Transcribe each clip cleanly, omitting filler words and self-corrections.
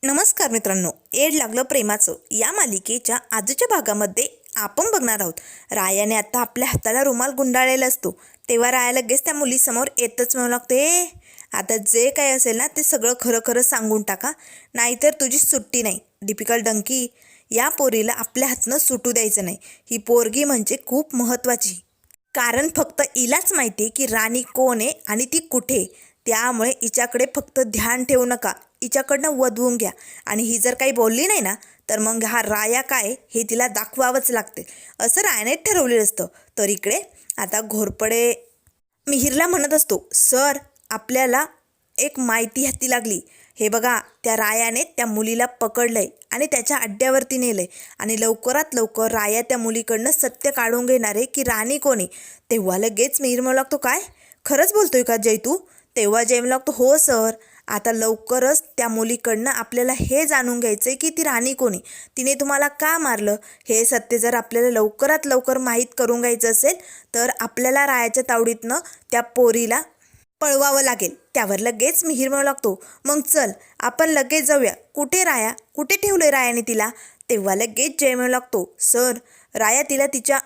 नमस्कार मित्रांनो, एड लागलं प्रेमाचं या मालिकेच्या आजच्या भागामध्ये आपण बघणार आहोत. रायाने आता आपल्या हाताला रुमाल गुंडाळलेला असतो तेव्हा राया लगेच त्या मुलीसमोर येतच म्हणू लागते, आता जे काही असेल ना ते सगळं खरं खरं सांगून टाका, नाहीतर तुझी सुट्टी नाही. डिपिकल डंकी, या पोरीला आपल्या हातनं सुटू द्यायचं नाही. ही पोरगी म्हणजे खूप महत्त्वाची, कारण फक्त हिलाच माहिती आहे की राणी कोण आहे आणि ती कुठे. त्यामुळे हिच्याकडे फक्त ध्यान ठेवू नका, हिच्याकडनं वधवून घ्या. आणि ही जर काही बोलली नाही ना तर मग हा राया काय हे तिला दाखवावंच लागते, असं रायाने ठरवलेलं असतं. तर इकडे आता घोरपडे मिहिरला म्हणत असतो, सर आपल्याला एक माहिती हाती लागली. हे बघा, त्या रायाने त्या मुलीला पकडलंय आणि त्याच्या अड्ड्यावरती नेलंय आणि लवकरात लवकर राया त्या मुलीकडनं सत्य काढून घेणार आहे की राणी कोणी. तेव्हा लगेच मिहिर म्हणू लागतो, काय खरंच बोलतोय का जय तू? तेव्हा जय म्हणू लागतो, हो सर, आता लवकरच त्या मुलीकडनं आपल्याला हे जाणून घ्यायचं आहे की ती राणी कोणी, तिने तुम्हाला का मारलं. हे सत्य जर आपल्याला लवकरात लवकर माहीत करून घ्यायचं असेल तर आपल्याला रायाच्या तावडीतनं त्या पोरीला पळवावं लागेल. त्यावर लगेच मिहिर म्हणू लागतो, मग चल आपण लगेच जाऊया. कुठे राया, कुठे ठेवलंय रायाने तिला? तेव्हा लगेच जय म्हणू लागतो, सर राया तिला तिच्या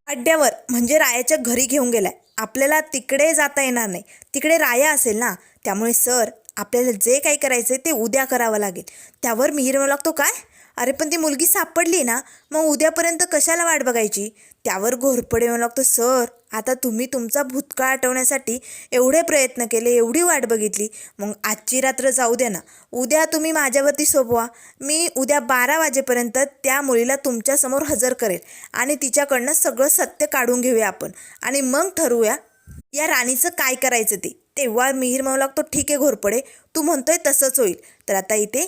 अड्ड्यावर म्हणजे रायाच्या घरी घेऊन गेलाय. आपल्याला तिकडे जाता येणार नाही, तिकडे राया असेल ना, त्यामुळे सर आपल्याला जे काही करायचं ते उद्या करावं लागेल. त्यावर मिहिर म्हणू लागतो, काय? अरे पण ती मुलगी सापडली ना, मग उद्यापर्यंत कशाला वाट बघायची? त्यावर घोरपडे म्हणू लागतो, सर आता तुम्ही तुमचा भूतकाळ आठवण्यासाठी एवढे प्रयत्न केले, एवढी वाट बघितली, मग आजची रात्र जाऊ द्या ना, उद्या तुम्ही माझ्यावरती सोपवा. मी उद्या 12 वाजेपर्यंत त्या मुलीला तुमच्यासमोर हजर करेल आणि तिच्याकडनं सगळं सत्य काढून घेऊया आपण आणि मग ठरवूया या राणीचं काय करायचं ते. तेव्हा मिहिर म्हणू लागतो, ठीक आहे घोरपडे, तू म्हणतोय तसंच होईल. तर आता इथे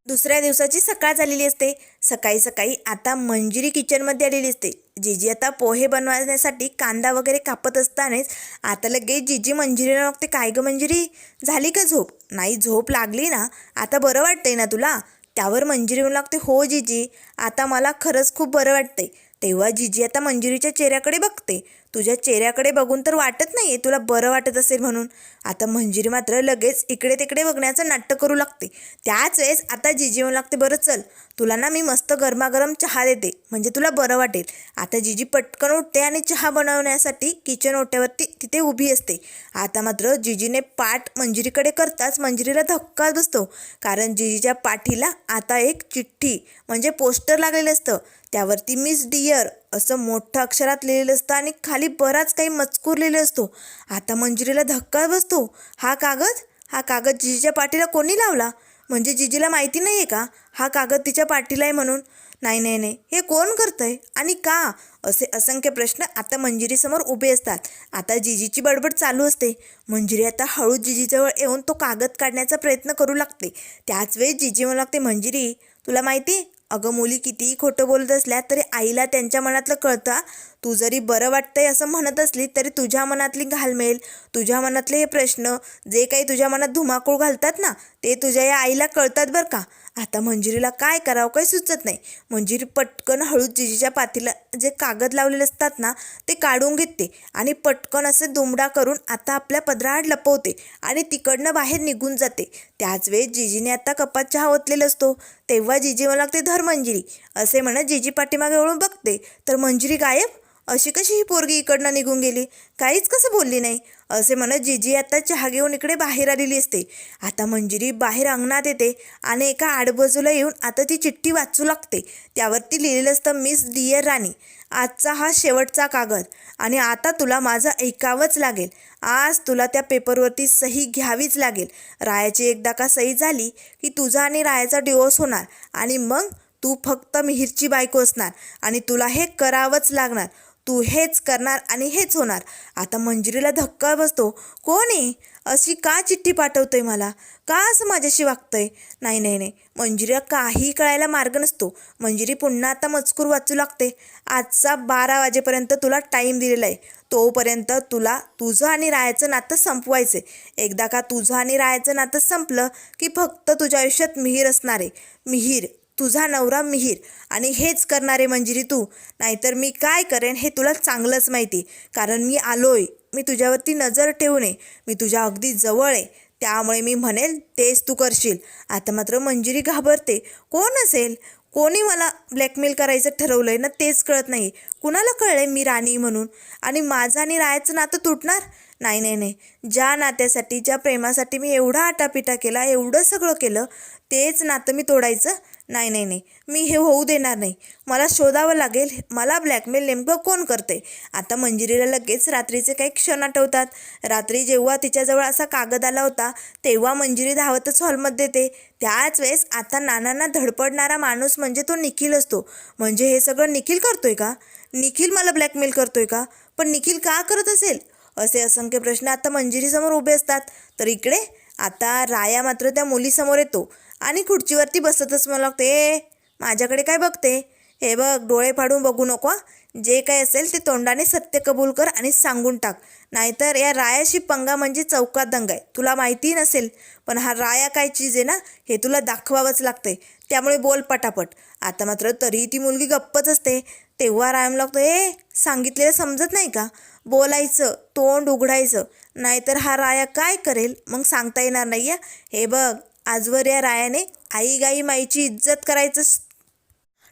दुसऱ्या दिवसाची सकाळ झालेली असते. सकाळी सकाळी आता मंजिरी किचनमध्ये आलेली असते. जिजी आता पोहे बनवण्यासाठी कांदा वगैरे कापत असतानाच आता लगेच जिजी मंजिरीला लागते, काय गं मंजिरी, झाली का झोप? नाही, झोप लागली ना, आता बरं वाटतंय ना तुला? त्यावर मंजिरी म्हणू लागते, हो जिजी, आता मला खरंच खूप बरं वाटतंय. तेव्हा जिजी आता मंजिरीच्या चेहऱ्याकडे बघते. तुझ्या चेहऱ्याकडे बघून तर वाटत नाही आहे तुला बरं वाटत असेल म्हणून. आता मंजिरी मात्र लगेच इकडे तिकडे बघण्याचं नाटक करू लागते. त्याच वेळेस आता जिजी म्हणू लागते, बरं चल तुला ना मी मस्त गरमागरम चहा देते म्हणजे तुला बरं वाटेल. आता जिजी पटकन उठते आणि चहा बनवण्यासाठी किचन ओट्यावरती तिथे उभी असते. आता मात्र जिजीने पाठ मंजिरीकडे करताच मंजिरीला धक्का बसतो, कारण जिजीच्या पाठीला आता एक चिठ्ठी म्हणजे पोस्टर लागलेलं असतं. त्यावरती मिस डियर असं मोठ्या अक्षरात लिहिलेलं असतं आणि खाली बराच काही मजकूर लिहिलेला असतो. आता मंजिरीला धक्का बसतो, हा कागद जिजीच्या पाठीला कोणी लावला? म्हणजे जिजीला माहिती नाही आहे का हा कागद तिच्या पाठीला आहे म्हणून? नाही नाही नाही, हे कोण करतंय आणि का? असे असंख्य प्रश्न आता मंजिरीसमोर उभे असतात. आता जिजीची बडबड चालू असते. मंजिरी आता हळूच जिजीजवळ येऊन तो कागद काढण्याचा प्रयत्न करू लागते. त्याच वेळी जिजी म्हणू लागते, मंजिरी तुला माहिती, अगं मुली कितीही खोटं बोलत असल्या तरी आईला त्यांच्या मनातलं कळतं. तू जरी बरं वाटतंय असं म्हणत असली तरी तुझ्या मनातली घालमेल, तुझ्या मनातले हे प्रश्न, जे काही तुझ्या मनात धुमाकूळ घालतात ना, ते तुझ्या या आईला कळतात बरं का. आता मंजिरीला काय करावं काही सुचत नाही. मंजिरी पटकन हळूच जिजीच्या पाठीला जे कागद लावलेले असतात ना ते काढून घेते आणि पटकन असे दुमडा करून आता आपल्या पदराआड लपवते आणि तिकडनं बाहेर निघून जाते. त्याच वेळेस जिजीने आता कपात चहा ओतलेला असतो. तेव्हा जिजी मला लागते, धर मंजिरी, असे म्हणत जिजी पाठीमागे वळून बघते तर मंजिरी गायब. अशी कशी ही पोरगी इकडनं निघून गेली, काहीच कसं बोलली नाही, असे म्हणत जिजी आता चहा घेऊन इकडे बाहेर आलेली असते. आता मंजिरी बाहेर अंगणात येते आणि एका आडबाजूला येऊन आता ती चिठ्ठी वाचू लागते. त्यावरती लिहिलेलं असतं, मिस डियर राणी, आजचा हा शेवटचा कागद आणि आता तुला माझं ऐकावंच लागेल. आज तुला त्या पेपरवरती सही घ्यावीच लागेल. रायाची एकदा का सही झाली की तुझा आणि रायाचा डिवोर्स होणार आणि मग तू फक्त मिहिरची बायको असणार आणि तुला हे करावंच लागणार. तू हेच करणार आणि हेच होणार. आता मंजिरीला धक्का बसतो, कोण आहे? अशी का चिठ्ठी पाठवतोय मला? का असं माझ्याशी वागतंय? नाही नाही नाही, मंजिरीला काही कळायला मार्ग नसतो. मंजिरी पुन्हा आता मजकूर वाचू लागते. आजचा 12 वाजेपर्यंत तुला टाईम दिलेला आहे, तोपर्यंत तुला तुझं आणि रायाचं नातं संपवायचं आहे. एकदा का तुझं आणि रायाचं नातं संपलं की फक्त तुझ्या आयुष्यात मिहिर असणार आहे. मिहिर, तुझा नवरा मिहिर, आणि हेच करणारे मंजिरी तू. नाहीतर मी काय करेन हे तुला चांगलंच माहिती, कारण मी आलोय, मी तुझ्यावरती नजर ठेवून आहे, मी तुझ्या अगदी जवळ आहे. त्यामुळे मी म्हणेल तेच तू करशील. आता मात्र मंजिरी घाबरते. कोण असेल? कोणी मला ब्लॅकमेल करायचं ठरवलंय ना तेच कळत नाही. कुणाला कळलंय मी राणी म्हणून? आणि माझं आणि रायाचं नातं तुटणार? नाही नाही नाही. ज्या नात्यासाठी, ज्या प्रेमासाठी मी एवढा आटापिटा केला, एवढं सगळं केलं, तेच नातं मी तोडायचं? नाही नाही नाही. मी हे होऊ देणार नाही. मला शोधावं लागेल मला ब्लॅकमेल नेमकं कोण करते. आता मंजिरीला लगेच रात्रीचे काही क्षण आठवतात. रात्री जेव्हा तिच्याजवळ असा कागद आला होता तेव्हा मंजिरी धावतच हॉलमध्ये येते. त्याच वेळेस आता नानांना धडपडणारा माणूस म्हणजे तो निखिल असतो. म्हणजे हे सगळं निखिल करतोय का? निखिल मला ब्लॅकमेल करतोय का? पण निखिल का करत असेल? असे असंख्य प्रश्न आता मंजिरीसमोर उभे असतात. तर इकडे आता राया मात्र त्या मुलीसमोर येतो आणि खुर्चीवरती बसतच मला लागते, ए माझ्याकडे काय बघते? हे बघ, डोळे फाडून बघू नको. जे काय असेल ते तोंडाने सत्य कबूल कर आणि सांगून टाक. नाहीतर या रायाशी पंगा म्हणजे चौकात दंगा आहे. तुला माहिती नसेल पण हा राया काय चीज आहे ना हे तुला दाखवावंच लागतंय. त्यामुळे बोल पटापट. आता मात्र तरी ती मुलगी गप्पच असते. तेव्हा रायम लागतो, ए सांगितलेलं समजत नाही का? बोलायचं, तोंड उघडायचं. नाहीतर हा राया काय करेल मग सांगता येणार नाही. हे बघ, आजवर या रायाने आई गाई माईची इज्जत करायचं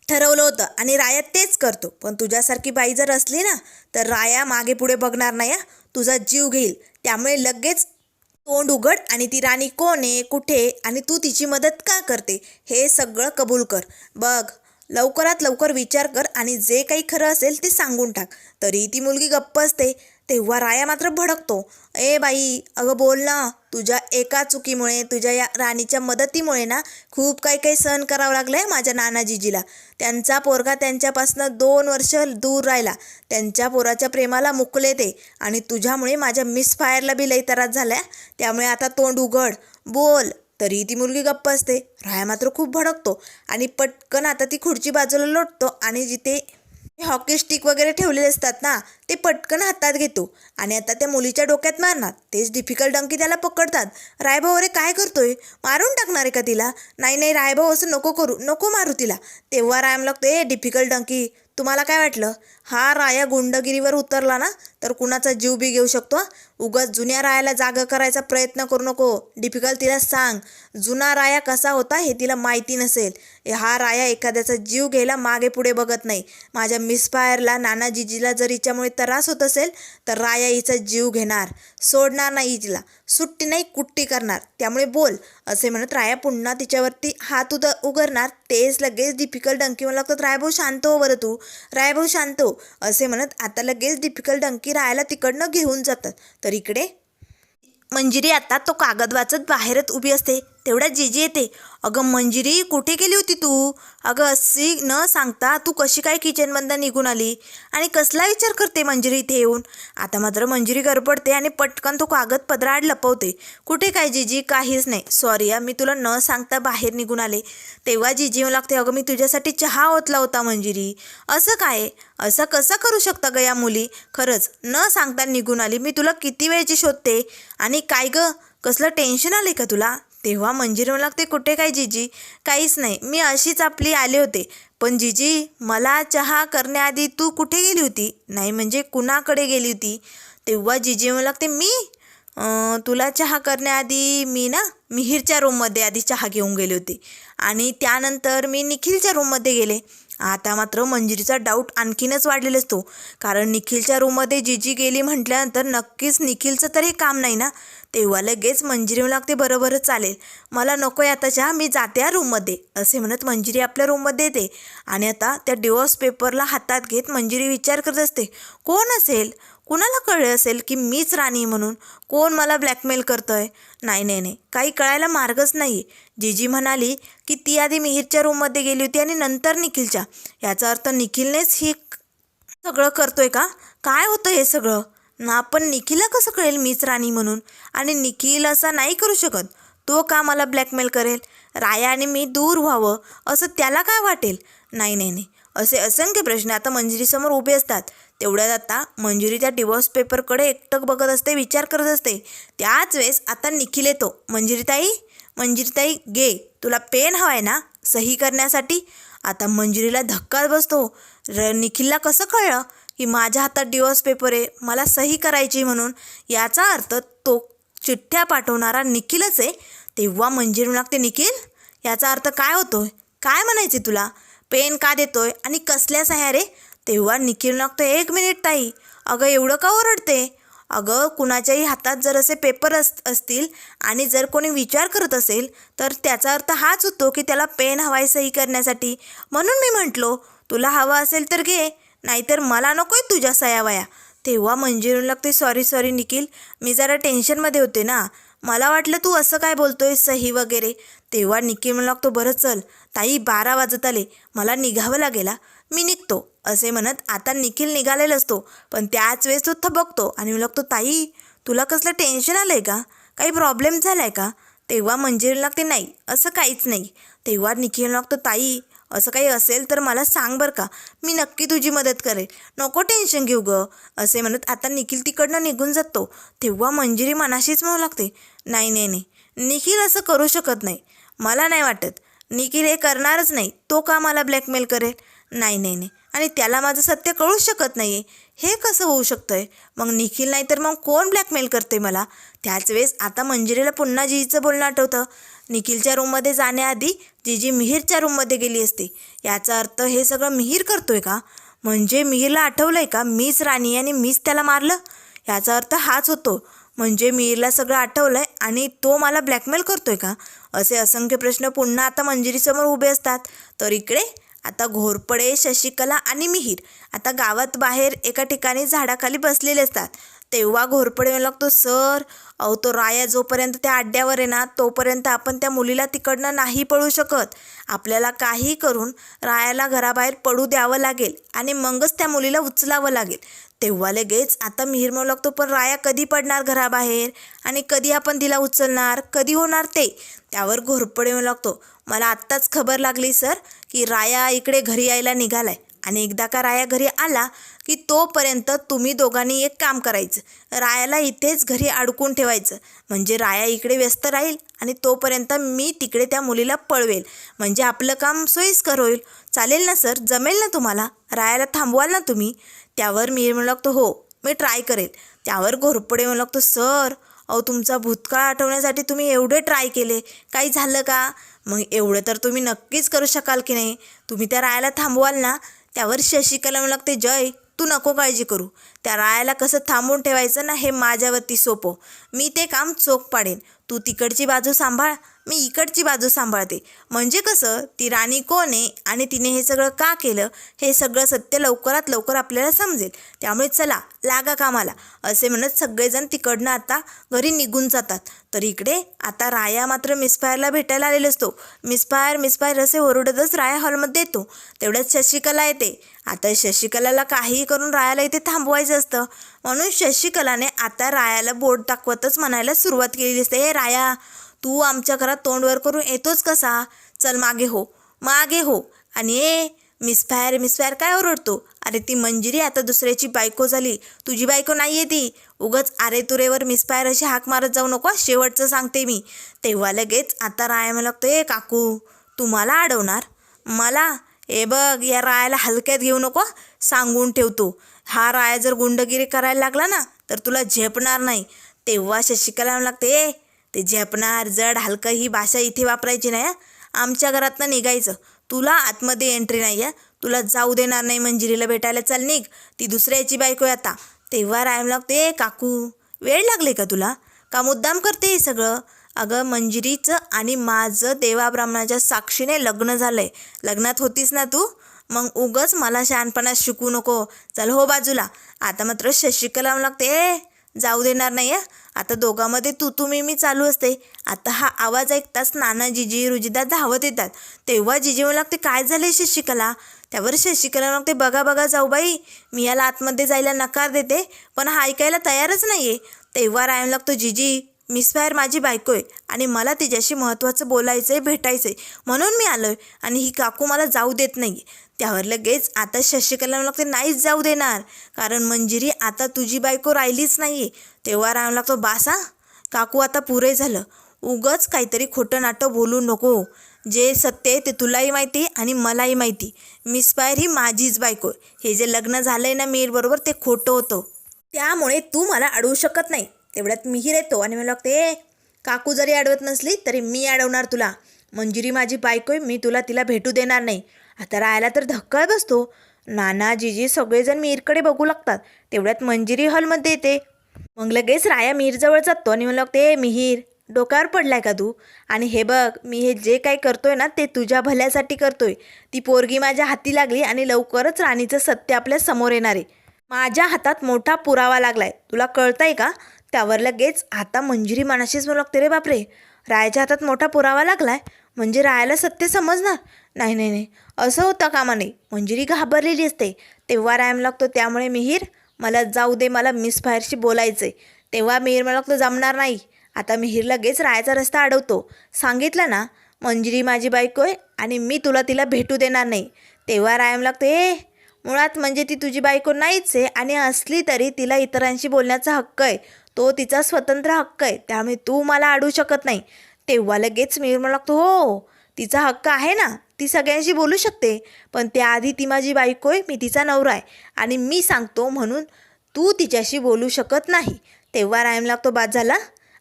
ठरवलं होतं आणि राया तेच करतो. पण तुझ्यासारखी बाई जर असली ना तर राया मागे पुढे बघणार नाही. तुझा जीव घेईल. त्यामुळे लगेच तोंड उघड आणि ती राणी कोण आहे, कुठे, आणि तू तिची मदत का करते हे सगळं कबूल कर. बघ, लवकरात लवकर विचार कर आणि जे काही खरं असेल ते सांगून टाक. तरी ती मुलगी गप्प असते. तेव्हा राया मात्र भडकतो, ए बाई अगं बोल ना. तुझ्या एका चुकीमुळे, तुझ्या या राणीच्या मदतीमुळे ना खूप काही काही सहन करावं लागलं आहे माझ्या नानाजीजीला. त्यांचा पोरगा त्यांच्यापासून 2 वर्ष दूर राहिला. त्यांच्या पोराच्या प्रेमाला मुकले ते. आणि तुझ्यामुळे माझ्या मिसफायरला बी लई त्रास झाला. त्यामुळे आता तोंड उघड, बोल. तरी ती मुलगी गप्प असते. राया मात्र खूप भडकतो आणि पटकन आता ती खुर्ची बाजूला लोटतो आणि जिथे हॉकी स्टिक वगैरे ठेवलेले असतात ना ते पटकन हातात घेतो आणि आता त्या मुलीच्या डोक्यात मारणार. तेच डिफिकल्ट डंकी त्याला पकडतात. रायभाऊ अरे काय करतोय? मारून टाकणार आहे का तिला? नाही नाही रायभाऊ असं नको करू, नको मारू तिला. तेव्हा रायम लागतो, ए डिफिकल्ट डंकी तुम्हाला काय वाटलं हा राया गुंडगिरीवर उतरला ना तर कुणाचा जीव बी घेऊ शकतो? उगाच जुन्या रायाला जागा करायचा प्रयत्न करू नको. डिफिकल्ट तिला सांग जुना राया कसा होता हे तिला माहिती नसेल. हा राया एखाद्याचा जीव घ्यायला मागे पुढे बघत नाही. माझ्या मिसफायरला, नानाजीजीला जर हिच्यामुळे त्रास होत असेल तर राया हिचा जीव घेणार, सोडणार नाही तिला. सुट्टी नाही कुट्टी करणार. त्यामुळे बोल. असे म्हणत राया पुन्हा तिच्यावरती हात उघडणार. तेच लगेच डिफिकल्ट डंकी मला लागतात, रायभाऊ शांत हो बरं तू, रायभाऊ शांत हो. असे म्हणत आता लगेच डिफिकल्ट डंकी रायाला तिकडनं घेऊन जातात. तर इकडे मंजिरी आता तो कागद वाचत बाहेरच उभी असते. तेवढ्यात जीजी येते. अगं मंजिरी कुठे गेली होती तू? अगं अशी न सांगता तू कशी काय किचनमधनं निघून आली आणि कसला विचार करते मंजिरी इथे येऊन? आता मात्र मंजिरी गडबडते आणि पटकन तो कागद पदराआड लपवते. कुठे काय जीजी? काहीच नाही. सॉरी मी तुला न सांगता बाहेर निघून आले. तेव्हा जीजी येऊ लागते, अगं मी तुझ्यासाठी चहा ओतला होता मंजिरी. असं काय? असं कसं करू शकता ग या मुली? खरंच न सांगता निघून आली. मी तुला किती वेळची शोधते. आणि काय ग कसलं टेन्शन आले का तुला? तेव्हा मंजिरी म्हणू लागते, कुठे काय जीजी, काहीच नाही. मी अशीच आपली आले होते. पण जीजी मला चहा करण्याआधी तू कुठे गेली होती? नाही म्हणजे कुणाकडे गेली होती? तेव्हा जीजी म्हणू लागते, मी तुला चहा करण्याआधी मी ना मिहीरच्या रूममध्ये आधी चहा घेऊन गेले होते आणि त्यानंतर मी निखिलच्या रूममध्ये गेले. आता मात्र मंजिरीचा डाऊट आणखीनच वाढलेला असतो. कारण निखिलच्या रूममध्ये जीजी गेली म्हटल्यानंतर नक्कीच निखिलचं तरी काम नाही ना. तेव्हा लगेच मंजिरी लागते, बरोबर चालेल, मला नको आहे आता चहा, मी जाते या रूममध्ये. असे म्हणत मंजिरी आपल्या रूममध्ये येते आणि आता त्या डिवोर्स पेपरला हातात घेत मंजिरी विचार करत असते, कोण असेल? कुणाला कळलं असेल की मीच राणी म्हणून? कोण मला ब्लॅकमेल करतं आहे? नाही नाही नाही, काही कळायला मार्गच नाही. जीजी म्हणाली की ती आधी मिहीरच्या रूममध्ये गेली होती आणि नंतर निखिलच्या. याचा अर्थ निखिलनेच ही सगळं करतोय का? काय होतं हे सगळं ना? पण निखिलला कसं कळेल मीच राणी म्हणून? आणि निखिल असा नाही करू शकत. तो का मला ब्लॅकमेल करेल? राया आणि मी दूर व्हावं असं त्याला काय वाटेल? नाही नाही नाही. असे असंख्य प्रश्न आता मंजिरीसमोर उभे असतात. तेवढ्यात आता मंजिरी त्या डिवोर्स पेपरकडे एकटक बघत असते, विचार करत असते. त्याच वेळेस आता निखिल येतो. मंजिरीताई घे, तुला पेन हवा आहे ना सही करण्यासाठी? आता मंजिरीला धक्का बसतो. निखिलला कसं कळलं की माझ्या हातात डिवोर्स पेपर आहे, मला सही करायची म्हणून? याचा अर्थ तो चिठ्ठ्या पाठवणारा निखिलच आहे. तेव्हा मंजिरी लागते, निखिल याचा अर्थ काय होतोय? काय म्हणायचे तुला? पेन का देतोय आणि कसल्या सह्या रे? तेव्हा निखिल लागतो, 1 मिनिट ताई, अगं एवढं का ओरडते? अगं कुणाच्याही हातात जर असे पेपर असतील आणि जर कोणी विचार करत असेल तर त्याचा अर्थ हाच होतो की त्याला पेन हवाय सही करण्यासाठी. म्हणून मी म्हटलो तुला हवा असेल तर घे, नाहीतर मला नकोय तुझ्या सह्यावया. तेव्हा मंजिरी लागते, सॉरी निखिल, मी जरा टेन्शनमध्ये होते ना, मला वाटलं तू असं काय बोलतोय सही वगैरे. तेव्हा निखिल म्हणू लागतो, बरं चल ताई 12 वाजत आले, मला निघावं लागेल, मी निघतो असे म्हणत आता निखिल निघालेला असतो. पण त्याच वेळेस तो थबकतो आणि म्हणू लागतो, ताई तुला कसलं टेन्शन आलं आहे का? काही प्रॉब्लेम झाला आहे का? तेव्हा मंजिरी लागते, नाही असं काहीच नाही. तेव्हा निखिल लागतो, ताई असं काही असेल तर मला सांग बरं का, मी नक्की तुझी मदत करेल, नको टेन्शन घेऊ गं असे म्हणत आता निखिल तिकडनं निघून जातो. तेव्हा मंजिरी मनाशीच म्हणू लागते, नाही निखिल असं करू शकत नाही, मला नाही वाटत निखिल हे करणारच नाही. तो का मला ब्लॅकमेल करेल? नाही आणि त्याला माझं सत्य कळूच शकत नाही आहे, हे कसं होऊ शकतं आहे? मग निखिल नाही तर मग कोण ब्लॅकमेल करते मला? त्याच वेळेस आता मंजिरीला पुन्हा जीजीचं बोलणं आठवतं. निखिलच्या रूममध्ये जाण्याआधी जीजी मिहीरच्या रूममध्ये गेली असते. याचा अर्थ हे सगळं मिहीर करतोय का? म्हणजे मिहीरला आठवलं आहे का मीच राणी आणि मीच त्याला मारलं? याचा अर्थ हाच होतो, म्हणजे मिहीरला सगळं आठवलं आहे आणि तो मला ब्लॅकमेल करतोय का? असे असंख्य प्रश्न पुन्हा आता मंजिरीसमोर उभे असतात. तर इकडे आता घोरपडे, शशिकला आणि मिहीर आता गावात बाहेर एका ठिकाणी झाडाखाली बसलेले असतात. तेव्हा घोरपडे म्हणू लागतो, सर अहो तो राया जोपर्यंत त्या अड्ड्यावर आहे ना तोपर्यंत आपण त्या मुलीला तिकडनं नाही पळू शकत. आपल्याला काही करून रायाला घराबाहेर पडू द्यावं लागेल आणि मगच त्या मुलीला उचलावं लागेल. तेव्हा लगेच आता मिहीर म्हणू लागतो, पण राया कधी पडणार घराबाहेर आणि कधी आपण तिला उचलणार, कधी होणार ते? त्यावर घोरपडे म्हणू लागतो, मला आत्ताच खबर लागली सर की राया इकडे घरी यायला निघालाय आणि एकदा का राया घरी आला की तोपर्यंत तुम्ही दोघांनी एक काम करायचं, रायाला इथेच घरी अडकून ठेवायचं. म्हणजे राया इकडे व्यस्त राहील आणि तोपर्यंत मी तिकडे त्या मुलीला पळवेल, म्हणजे आपलं काम सोयीस्कर होईल. चालेल ना सर? जमेल ना तुम्हाला? रायाला थांबवाल ना तुम्ही? त्यावर मी म्हणू लागतो, हो मी ट्राय करेल. त्यावर घोरपडे म्हणू लागतो, सर अहो तुमचा भूतकाळ आठवण्यासाठी तुम्ही एवढे ट्राय केले, काही झालं का? मग एवढं तर तुम्ही नक्कीच करू शकाल की नाही? तुम्ही त्या रायाला थांबवाल ना? त्यावर शशिकला म्हणू लागते, जय तू नको काळजी करू, त्या रायाला कसं थांबवून ठेवायचं ना हे माझ्यावरती सोपव, मी ते काम चोख पाडेन. तू तिकडची बाजू सांभाळ, मी इकडची बाजू सांभाळते. म्हणजे कसं ती राणी कोण आहे आणि तिने हे सगळं का केलं हे सगळं सत्य लवकरात लवकर आपल्याला समजेल. त्यामुळे चला लागा कामाला असे म्हणत सगळेजण तिकडनं आता घरी निघून जातात. तर इकडे आता राया मात्र मिसफायरला भेटायला आलेला असतो. मिसफायर असे ओरडतच राया हॉलमध्ये येतो. तेवढ्यात शशिकला येते. आता शशिकलाला काहीही करून रायाला इथे थांबवायचं असतं, म्हणून शशिकलाने आता रायाला बोट दाखवतच म्हणायला सुरुवात केलेली असते, हे राया तू आमच्या घरात तोंडवर करून येतोच कसा? चल मागे हो. आणि मिसफायर काय ओरडतो? अरे ती मंजिरी आता दुसऱ्याची बायको झाली, तुझी बायको नाही आहे ती. उगाच अरे तुरेवर मिसफायर अशी हाक मारत जाऊ नको, शेवटचं सांगते मी. तेव्हा लगेच आता राया म्हणू लागतो, ए काकू तुम्हाला अडवणार मला? ए बघ या रायाला हलक्यात घेऊ नको, सांगून ठेवतो. हा राया जर गुंडगिरी करायला लागला ना तर तुला झेपणार नाही. तेव्हा शशिकला म्हणू लागते, ते झेपणार जड हलकं ही भाषा इथे वापरायची नाही. आमच्या घरातनं निघायचं, तुला आतमध्ये एंट्री नाही आहे, तुला जाऊ देणार नाही मंजिरीला भेटायला, चल निघ, ती दुसऱ्याची बायको आहे आता. तेव्हा राय लागते, काकू वेळ लागले का तुला? का मुद्दाम करते हे सगळं? अगं मंजिरीचं आणि माझं देवा ब्राह्मणाच्या साक्षीने लग्न झालंय, लग्नात होतीस ना तू, मग उगच मला शहाणपणा शिकू नको, चल हो बाजूला. आता मात्र शशिकला लागते, जाऊ देणार नाही आहे. आता दोघांमध्ये तू मी चालू असते. आता हा आवाज ऐकताच नाना जीजी रुजिदा धावत येतात. तेव्हा जीजी म्हणू लागते, काय झाले शशिकला? त्यावर शशिकला लागते, बघा जाऊबाई, मी याला आतमध्ये जायला नकार देते पण हा ऐकायला तयारच नाही आहे. तेव्हा राय लागतो, जीजी मिसफायर माझी बायको आहे आणि मला तिच्याशी महत्त्वाचं बोलायचं आहे, भेटायचं आहे, म्हणून मी आलो आहे आणि ही काकू मला जाऊ देत नाही. त्यावर लगेच आता शशिकला लागते, नाहीच जाऊ देणार, कारण मंजिरी आता तुझी बायको राहिलीच नाही आहे. तेव्हा राय लागतो, बासा काकू आता पुरे झालं, उगच काहीतरी खोटं नाटं बोलू नको. जे सत्य आहे ते तुलाही माहिती आणि मलाही माहिती, मिसफायर ही माझीच बायको आहे. हे जे लग्न झालं आहे ना मीरबरोबर ते खोटं होतं, त्यामुळे तू मला अडवू शकत नाही. तेवढ्यात मिहीर येतो आणि मला लागते, काकू जरी अडवत नसली तरी मी अडवणार तुला. मंजिरी माझी बायको आहे, मी तिला भेटू देणार नाही. आता राहायला तर धक्का बसतो. नाना जीजी सगळेजण मिहीरकडे बघू लागतात. तेवढ्यात मंजिरी हॉलमध्ये येते. मग लगेच राया मिहीरजवळ जातो आणि मला लागते, मिहीर डोक्यावर पडलाय का तू? आणि हे बघ, मी हे जे काही करतोय ना ते तुझ्या भल्यासाठी करतोय. ती पोरगी माझ्या हाती लागली आणि लवकरच राणीचं सत्य आपल्या समोर येणार आहे. माझ्या हातात मोठा पुरावा लागलाय, तुला कळतंय का? त्यावर लगेच आता मंजिरी मनाशीच म्हणू लागते, रे बापरे, रायाच्या हातात मोठा पुरावा लागलाय म्हणजे रायाला सत्य समजणार? नाही नाही नाही, असं होतं कामा नाही. मंजिरी घाबरलेली असते. तेव्हा रायम लागतो, त्यामुळे मिहीर मला जाऊ दे, मला मिस फायरशी बोलायचं आहे. तेव्हा मिहीर मला लागतो, जमणार नाही. आता मिहीर लगेच रायाचा रस्ता अडवतो. सांगितलं ना, मंजिरी माझी बायको आहे आणि मी तिला भेटू देणार नाही. तेव्हा रायम लागतो, मुळात म्हणजे ती तुझी बायको नाहीच आहे आणि असली तरी तिला इतरांशी बोलण्याचा हक्क आहे. तो तिचा स्वतंत्र हक्क आहे, त्यामुळे तू मला अडवू शकत नाही. तेव्हा लगेच मिहीर मला लागतो, हो तिचा हक्क आहे ना, ती सगळ्यांशी बोलू शकते, पण त्याआधी ती माझी बायको आहे, मी तिचा नवरा आहे आणि मी सांगतो म्हणून तू तिच्याशी बोलू शकत नाही. तेव्हा रायम लागतो, बाद झाला,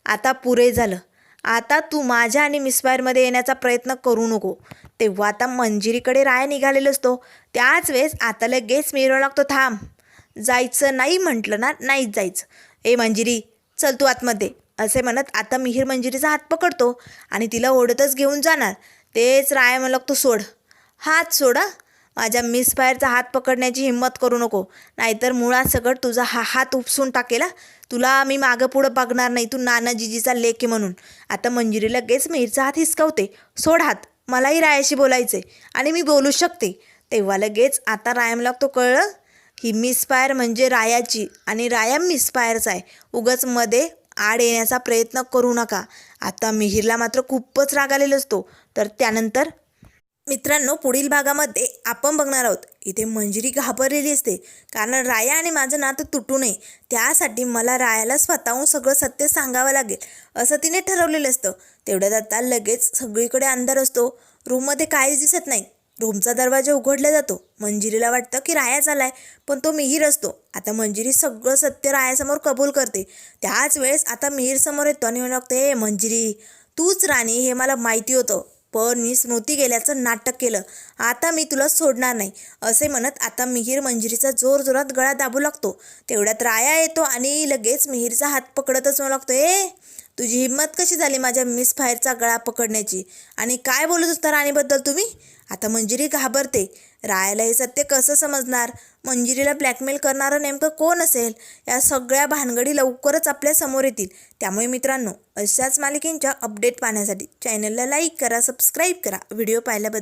आता पुरे झालं. आता तू माझ्या आणि मिसफायरमध्ये येण्याचा प्रयत्न करू नको. तेव्हा आता मंजिरीकडे राया निघालेला असतो. त्याच वेळेस आता लगेच मिहीर लागतो, थांब, जायचं नाही म्हटलं ना, नाहीच जायचं. मंजिरी चल तू आतमध्ये, असे म्हणत आता मिहीर मंजिरीचा हात पकडतो आणि तिला ओढतच घेऊन जाणार. तेच राया म्हणू लागतो, सोड हात, सोडा, माझ्या मिसफायरचा हात पकडण्याची हिंमत करू नको, नाहीतर मुळात सगळं तुझा हात उपसून टाकेला. तुला मी मागं पुढं बघणार नाही, तू नाना जीजीचा लेक आहे म्हणून. आता मंजिरी लगेच मिहीरचा हात हिसकावते, सोड हात, मलाही रायाशी बोलायचे आणि मी बोलू शकते. तेव्हा लगेच आता रायम लागतो, कळलं, ही मिसफायर म्हणजे रायाची आणि राया मिसफायरचा आहे. उगाच मध्ये आड येण्याचा प्रयत्न करू नका. आता मिहीरला मात्र खूपच राग आलेला असतो. तर त्यानंतर मित्रांनो, पुढील भागामध्ये आपण बघणार आहोत, इथे मंजिरी घाबरलेली असते, कारण राया आणि माझं नातं तुटू नये, त्यासाठी मला रायाला स्वतःहून सगळं सत्य सांगावं लागेल असं तिने ठरवलेलं असतं. तेवढ्यात आता लगेच सगळीकडे अंधार असतो. रूममध्ये काहीच दिसत नाही. रूमचा दरवाजा उघडला जातो. मंजिरीला वाटतं की राया चालाय, पण तो मिहीर असतो. आता मंजिरी सगळं सत्य रायासमोर कबूल करते. त्याच वेळेस आता मिहीर समोर येतो आणि म्हणू लागते, मंजिरी तूच राणी हे मला माहिती होतं, पण मी स्मृती गेल्याचं नाटक केलं. आता मी तुला सोडणार नाही, असे म्हणत आता मिहीर मंजिरीचा जोरजोरात गळा दाबू लागतो. तेवढ्यात राया येतो आणि लगेच मिहीरचा हात पकडतच म्हणू लागतो, तुझी हिंमत कशी झाली माझ्या मिसफायरचा गळा पकडण्याची, आणि काय बोलत होता राणीबद्दल तुम्ही? आता मंजिरी घाबरते. रायाला हे सत्य कसं समजणार? मंजिरीला ब्लॅकमेल करणारं नेमकं कोण असेल? या सगळ्या भानगडी लवकरच आपल्या समोर येतील. त्यामुळे मित्रांनो, अशाच मालिकेंच्या अपडेट पाहण्यासाठी चॅनलला लाईक करा, सबस्क्राईब करा. व्हिडिओ पाहिल्याबद्दल